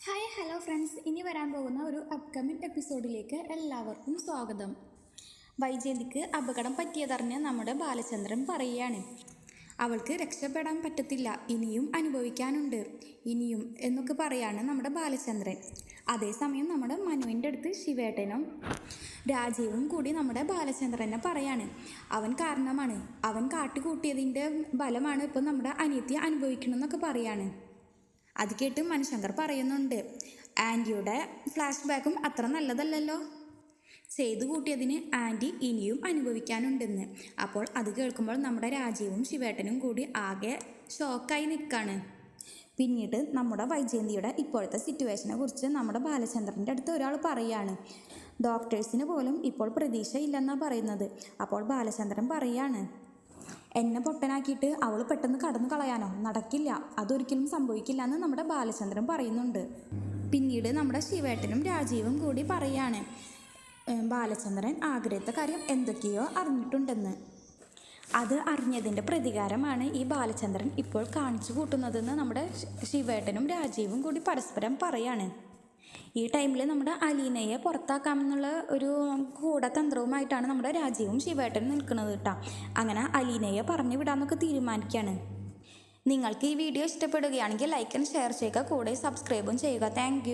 Hi hello friends, ഇനി വരാൻ പോകുന്ന ഒരു അപ്കമിങ് എപ്പിസോഡിലേക്ക് എല്ലാവർക്കും സ്വാഗതം. വൈജയന്തിക്ക് അപകടം പറ്റിയതറിഞ്ഞ് നമ്മുടെ ബാലചന്ദ്രൻ പറയുകയാണ്, അവൾക്ക് രക്ഷപ്പെടാൻ പറ്റത്തില്ല, ഇനിയും അനുഭവിക്കാനുണ്ട്, ഇനിയും എന്നൊക്കെ പറയാണ് നമ്മുടെ ബാലചന്ദ്രൻ. അതേസമയം നമ്മുടെ മനുവിൻ്റെ അടുത്ത് ശിവേട്ടനും രാജീവും കൂടി നമ്മുടെ ബാലചന്ദ്രനെ പറയാണ്, അവൻ കാരണമാണ്, അവൻ കാട്ടുകൂട്ടിയതിൻ്റെ ബലമാണ് ഇപ്പം നമ്മുടെ അനിയത്തി അനുഭവിക്കണമെന്നൊക്കെ പറയാണ്. അത് കേട്ട് മനുശങ്കർ പറയുന്നുണ്ട്, ആൻറ്റിയുടെ ഫ്ലാഷ് ബാക്കും അത്ര നല്ലതല്ലല്ലോ, ചെയ്തു കൂട്ടിയതിന് ആൻറ്റി ഇനിയും അനുഭവിക്കാനുണ്ടെന്ന്. അപ്പോൾ അത് കേൾക്കുമ്പോൾ നമ്മുടെ രാജീവും ശിവേട്ടനും കൂടി ആകെ ഷോക്കായി നിൽക്കുകയാണ്. പിന്നീട് നമ്മുടെ വൈജയന്തിയുടെ ഇപ്പോഴത്തെ സിറ്റുവേഷനെ കുറിച്ച് നമ്മുടെ ബാലചന്ദ്രൻ്റെ അടുത്ത് ഒരാൾ പറയാണ്, ഡോക്ടേഴ്സിന് പോലും ഇപ്പോൾ പ്രതീക്ഷയില്ലെന്നാണ് പറയുന്നത്. അപ്പോൾ ബാലചന്ദ്രൻ പറയാണ്, എന്നെ പൊട്ടനാക്കിയിട്ട് അവൾ പെട്ടെന്ന് കടന്നു കളയാനോ, നടക്കില്ല, അതൊരിക്കലും സംഭവിക്കില്ല എന്ന് നമ്മുടെ ബാലചന്ദ്രൻ പറയുന്നുണ്ട്. പിന്നീട് നമ്മുടെ ശിവേട്ടനും രാജീവും കൂടി പറയാണ്, ബാലചന്ദ്രൻ ആഗ്രഹിച്ച കാര്യം എന്തൊക്കെയോ അറിഞ്ഞിട്ടുണ്ടെന്ന്. അത് അറിഞ്ഞതിൻ്റെ പ്രതികാരമാണ് ഈ ബാലചന്ദ്രൻ ഇപ്പോൾ കാണിച്ചു കൂട്ടുന്നതെന്ന് നമ്മുടെ ശിവേട്ടനും രാജീവും കൂടി പരസ്പരം പറയാണ്. ഈ ടൈമിൽ നമ്മുടെ അലീനയെ പുറത്താക്കാമെന്നുള്ള ഒരു ഗൂഢതന്ത്രവുമായിട്ടാണ് നമ്മുടെ രാജീവും ശിവേട്ടനും നിൽക്കുന്നത് കേട്ടോ. അങ്ങനെ അലീനയെ പറഞ്ഞു വിടാമെന്നൊക്കെ തീരുമാനിക്കുകയാണ്. നിങ്ങൾക്ക് ഈ വീഡിയോ ഇഷ്ടപ്പെടുകയാണെങ്കിൽ ലൈക്ക് ആൻഡ് ഷെയർ ചെയ്യുക, കൂടെ സബ്സ്ക്രൈബും ചെയ്യുക. താങ്ക്